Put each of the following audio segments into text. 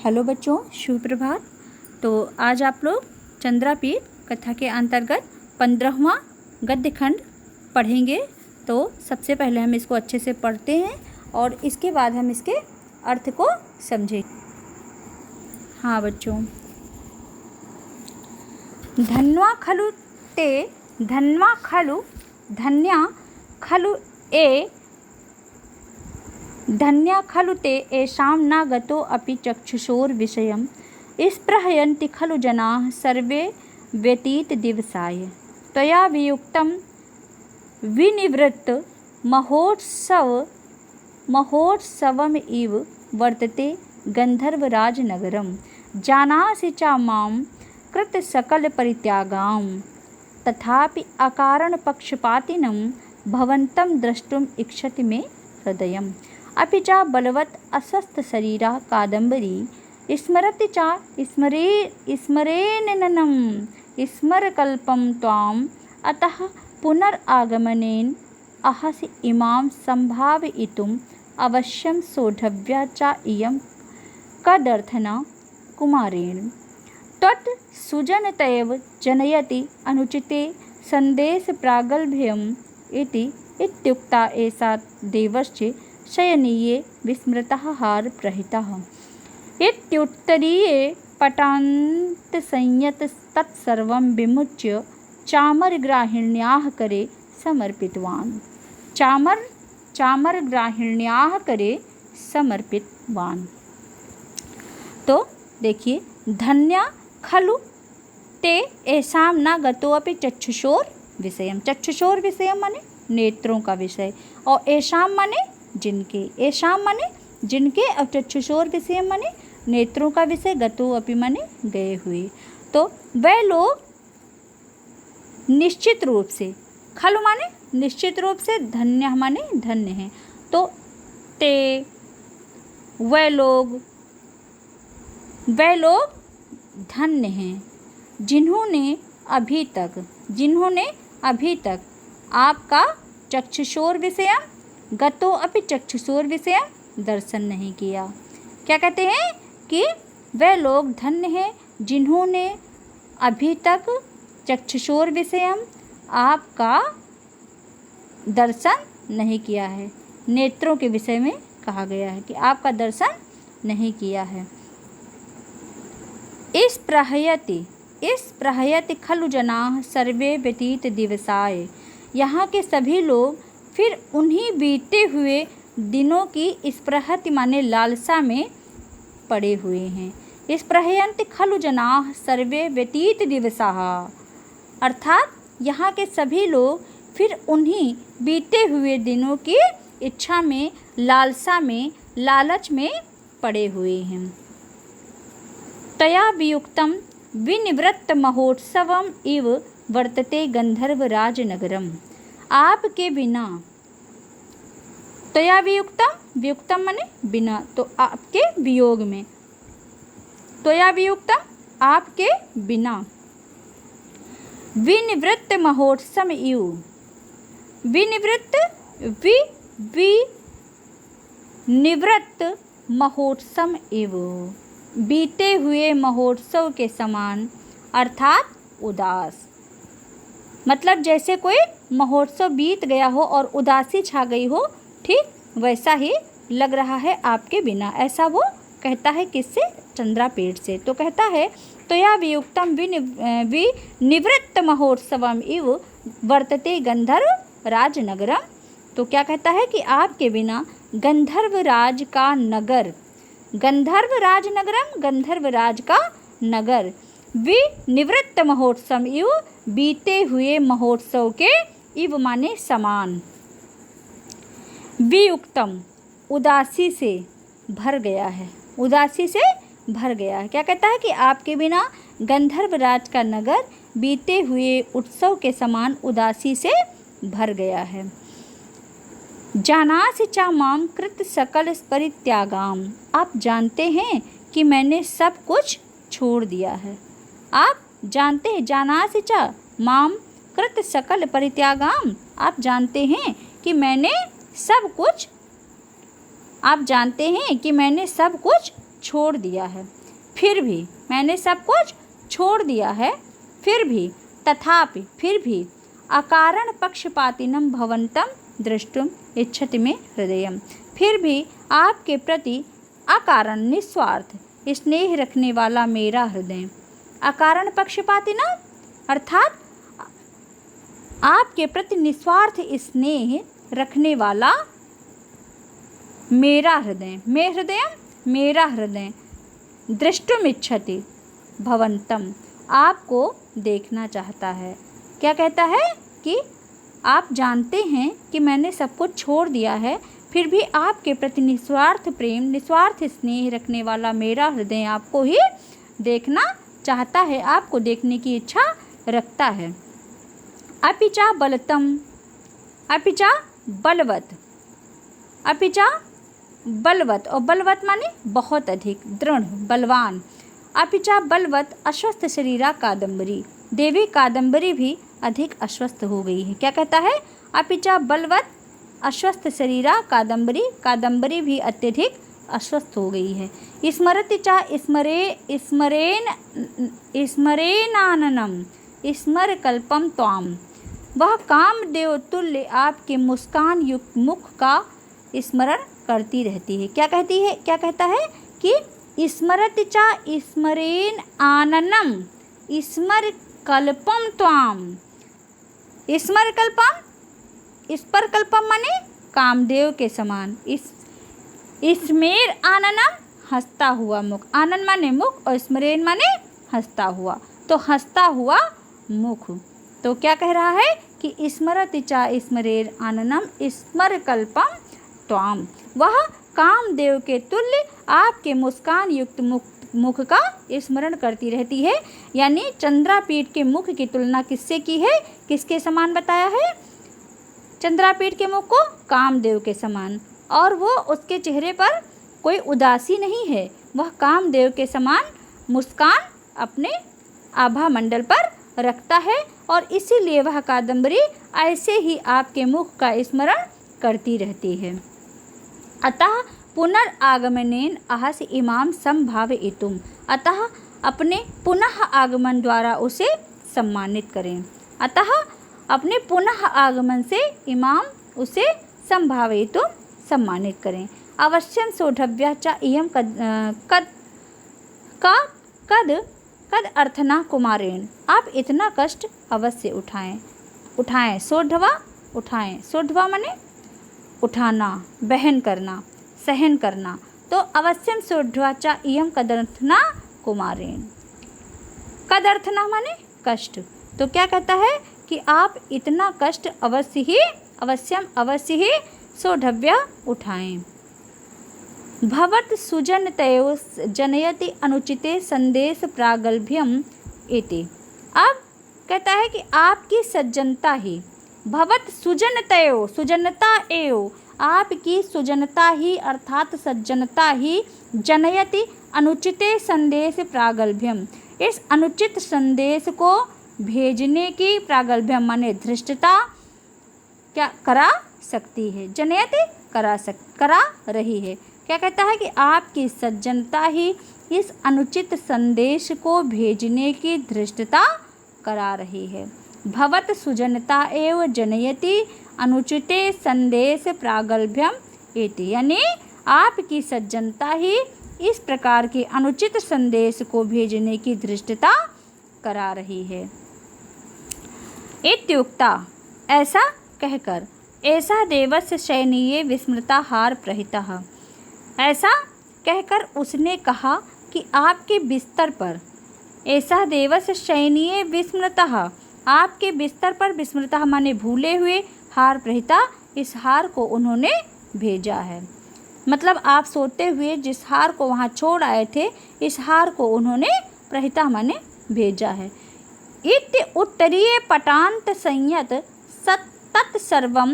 Hello बच्चों, शुभ प्रभात। तो आज आप लोग चंद्रापीठ कथा के अंतर्गत 15वां गद्य खंड पढ़ेंगे। तो सबसे पहले हम इसको अच्छे से पढ़ते हैं और इसके बाद हम इसके अर्थ को समझेंगे। हाँ बच्चों, धन्वा खलु ते धन्वा खलु धन्या खलु ए धन्या खलु ते येषां न गतो अपि चक्षुषोर्विषयं स्पृहयन्ति खलु जनाः सर्वे व्यतीत दिवसाय त्वया वियुक्तं विनिवृत्त महोत्सवमिव वर्तते गन्धर्वराजनगरं जानासि च मां कृतसकलपरित्यागां तथापि अकारणपक्षपातिनं भवन्तं द्रष्टुम् इच्छति मे हृदयम् अपि च बलवत् अस्वस्थशरीरा कादम्बरी स्मरति च स्मरेन्ननं स्मरकल्पं त्वाम् अतः पुनरागमनेन अहसि इमां सम्भावयितुम् अवश्यं सोढव्या च इयं कदर्थना कुमारेण त्वत् सुजनतैव जनयति अनुचिते सन्देशप्रागल्भ्यम् इति इत्युक्ता एषा देवस्य शयनीये विस्मृतः हारप्रहितः इत्युत्तरीये पटान्तसंयतस्तत्सर्वं विमुच्य चामरग्राहिण्याः करे समर्पितवान् चामरग्राहिण्याः करे समर्पितवान्। तो देखिए, धन्या खलु ते येषां न गतोऽपि चक्षुषोर विषयम। चक्षुषोर विषयम माने नेत्रों का विषय, और येषां माने जिनके, येषां माने जिनके, और चक्षुषोर विषय माने नेत्रों का विषय, गतो अपि माने गए हुए। तो वह लोग निश्चित रूप से, खलु माने निश्चित रूप से, धन्य माने धन्य हैं। तो ते वह लोग धन्य हैं जिन्होंने अभी तक आपका चक्षुषोर विषयम गतो अपि चक्षुषोर विषयम दर्शन नहीं किया। क्या कहते हैं कि वह लोग धन्य हैं जिन्होंने अभी तक चक्षुषोर विषयम आपका दर्शन नहीं किया है। नेत्रों के विषय में कहा गया है कि आपका दर्शन नहीं किया है। इस प्रहयति खलु जनाः सर्वे व्यतीत दिवसाय। यहाँ के सभी लोग फिर उन्हीं बीते हुए दिनों की स्पृहति माने लालसा में पड़े हुए हैं। स्पृहयन्ति खलु जनाः सर्वे व्यतीत दिवसाः, अर्थात यहाँ के सभी लोग फिर उन्हीं बीते हुए दिनों की इच्छा में, लालसा में, लालच में पड़े हुए हैं। तया वियुक्तं विनिवृत्त महोत्सवम इव वर्तते गंधर्वराजनगरम। आपके बिना, तया वियुक्तम, वियुक्तम माने बिना, तो आपके वियोग में, तया वियुक्तम आपके बिना, विनिवृत्त महोत्सव इव, विनिवृत्त निवृत्त महोत्सव इव, बीते हुए महोत्सव के समान, अर्थात उदास। मतलब जैसे कोई महोत्सव बीत गया हो और उदासी छा गई हो, ठीक वैसा ही लग रहा है आपके बिना। ऐसा वो कहता है किससे? चंद्रापीठ से। तो कहता है तो या वियुक्तम विनिवृत्त महोत्सवम इव वर्तते गंधर्व राजनगरम। तो क्या कहता है कि आपके बिना गंधर्वराज का नगर, गंधर्वराज नगरम, गंधर्वराज का नगर, विनिवृत्त महोत्सव इव बीते हुए महोत्सव के, इव माने समान, वियुक्तम उदासी से भर गया है, उदासी से भर गया है। क्या कहता है कि आपके बिना गंधर्वराज का नगर बीते हुए उत्सव के समान उदासी से भर गया है। जानासि च मां कृत सकल परित्यागाम। आप जानते हैं कि मैंने सब कुछ छोड़ दिया है। आप जानते हैं, जानासि च मां कृत सकल परित्यागाम, आप जानते हैं कि मैंने सब कुछ, आप जानते हैं कि मैंने सब कुछ छोड़ दिया है, फिर भी मैंने सब कुछ छोड़ दिया है, फिर भी तथापि फिर भी अकारण पक्षपातिनं भवन्तं द्रष्टुम इच्छति मे हृदयम, फिर भी आपके प्रति अकारण निस्वार्थ स्नेह रखने वाला मेरा हृदय। अकारण पक्षपातिनं अर्थात आपके प्रति निस्वार्थ स्नेह रखने वाला मेरा हृदय, मेरा हृदय द्रष्टुम इच्छति भवन्तं, आपको देखना चाहता है। क्या कहता है कि आप जानते हैं कि मैंने सब कुछ छोड़ दिया है, फिर भी आपके प्रति निस्वार्थ प्रेम, निस्वार्थ स्नेह रखने वाला मेरा हृदय आपको ही देखना चाहता है, आपको देखने की इच्छा रखता है। अपिचा बलतम, अपिचा बलवत, अपिचा बलवत, और बलवत माने बहुत अधिक, दृढ़, बलवान। अपिचा बलवत अश्वस्थ शरीरा कादम्बरी, देवी कादम्बरी भी अधिक अस्वस्थ हो गई है। क्या कहता है? अपिचा बलवत अश्वस्थ शरीरा कादम्बरी, कादम्बरी भी अत्यधिक अस्वस्थ हो गई है। स्मरति चा स्मरेनाननम स्मर कल्पम त्वाम, वह कामदेव तुल्य आपके मुस्कान युक्त मुख का स्मरण करती रहती है। क्या कहती है? क्या कहता है कि स्मरति चा स्मरेन आननम स्मर कल्पम त्वाम, स्मर कल्पम, स्पर कल्पम माने कामदेव के समान, स्मेर आननम हंसता हुआ मुख, आनन माने मुख और स्मरेन माने हंसता हुआ, तो हंसता हुआ मुख। तो क्या कह रहा है कि स्मरति चा स्मरेर आननम स्मर कल्पम त्वाम, वह कामदेव के तुल्य आपके मुस्कान युक्त मुख का स्मरण करती रहती है। यानी चंद्रापीठ के मुख की तुलना किससे की है? किसके समान बताया है? चंद्रापीठ के मुख को कामदेव के समान, और वो उसके चेहरे पर कोई उदासी नहीं है, वह कामदेव के समान मुस्कान अपने आभा मंडल पर रखता है, और इसीलिए वह कादम्बरी ऐसे ही आपके मुख का स्मरण करती रहती है। अतः पुनर्आगमनेन अहस इमाम संभावयितुम, अतः अपने पुनः आगमन द्वारा उसे सम्मानित करें। अतः अपने पुनः आगमन से इमाम उसे संभावयितुम सम्मानित करें। अवश्यम सोढव्या च इयं कद अर्थना कुमारेण, आप इतना कष्ट अवश्य उठाएं। सोढवा उठाएं, सोढवा माने उठाना, बहन करना, सहन करना। तो अवश्यम सोढवा च इयं कदर्थना कुमारेण, कदर्थना माने कष्ट। तो क्या कहता है कि आप इतना कष्ट अवश्य ही सोढव्या उठाएं। भवत सुजनतयो जनयति अनुचिते संदेश प्रागल्भ्यम इति, अब कहता है कि आपकी सज्जनता ही, भवत सुजनतयो, सुजनता एव, आपकी सुजनता ही अर्थात सज्जनता ही, जनयति अनुचिते संदेश प्रागल्भ्यम, इस अनुचित संदेश को भेजने की, प्रागल्भ्यम माने धृष्टता, क्या करा सकती है, जनयति करा रही है। क्या कहता है कि आपकी सज्जनता ही इस अनुचित संदेश को भेजने की धृष्टता करा रही है। भवत सुजनता एव जनयति अनुचिते संदेश प्रागल्भ्यम इति, यानी आपकी सज्जनता ही इस प्रकार के अनुचित संदेश को भेजने की धृष्टता करा रही है। इत्युक्ता, ऐसा कहकर, ऐसा देवस्य शयनीय विस्मृता हार प्रहितः, ऐसा कहकर उसने कहा कि आपके बिस्तर पर, ऐसा देवस्य शयनीय विस्मृतः, आपके बिस्तर पर, विस्मृतः माने भूले हुए, हार प्रहिता, इस हार को उन्होंने भेजा है। मतलब आप सोते हुए जिस हार को वहाँ छोड़ आए थे, इस हार को उन्होंने प्रहिता माने भेजा है। इत्य उत्तरीय पटांत संयत तत्सर्वं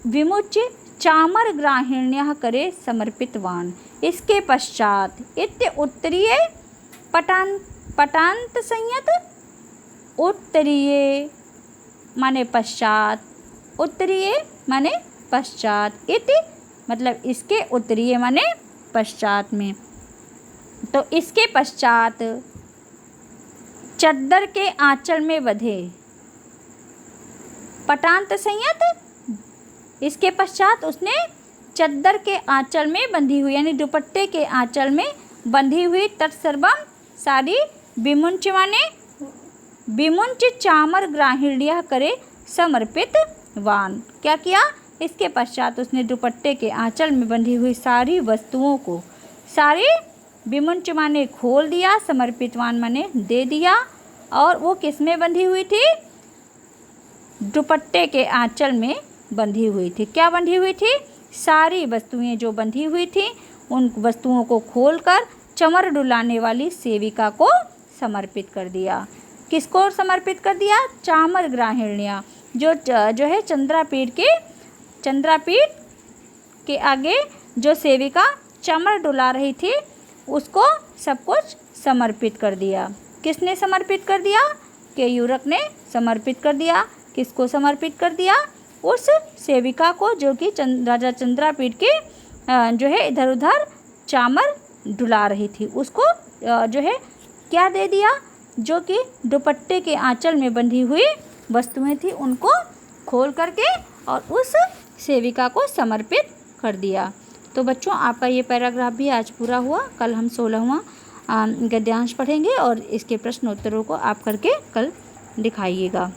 विमुच्य चामर ग्राहिण्यः करे समर्पितवान, इसके पश्चात इत्य उत्तरीय पटांत संयत, उत्तरीय माने पश्चात, उत्तरीय माने पश्चात, इति मतलब इसके उत्तरीय माने पश्चात में, तो इसके पश्चात चद्दर के आंचल में बंधे पटांत संयत। इसके पश्चात उसने चद्दर के आंचल में बंधी हुई यानी दुपट्टे के आंचल में बंधी हुई तत्सर्वम सारी विमुंच माने विमुंच चामर ग्राहिण्या करे समर्पित वान। क्या किया? इसके पश्चात उसने दुपट्टे के आंचल में बंधी हुई सारी वस्तुओं को सारी विमुंच माने खोल दिया, समर्पितवान माने दे दिया। और वो किस में बंधी हुई थी? दुपट्टे के आंचल में बंधी हुई थी। क्या बंधी हुई थी? सारी वस्तुएं जो बंधी हुई थी उन वस्तुओं को खोलकर चमर डुलाने वाली सेविका को समर्पित कर दिया। किसको समर्पित कर दिया? चामर ग्राहिण्या, जो है चंद्रापीठ के आगे जो सेविका चमर डुला रही थी उसको सब कुछ समर्पित कर दिया। किसने समर्पित कर दिया? केयूरक ने समर्पित कर दिया। किसको समर्पित कर दिया? उस सेविका को जो कि राजा चंद्रापीठ के जो है इधर उधर चामर डुला रही थी, उसको जो है क्या दे दिया? जो कि दुपट्टे के आंचल में बंधी हुई वस्तुएं थी उनको खोल करके और उस सेविका को समर्पित कर दिया। तो बच्चों आपका ये पैराग्राफ भी आज पूरा हुआ। कल हम 16वां गद्यांश पढ़ेंगे और इसके प्रश्न उत्तरों को आप करके कल दिखाइएगा।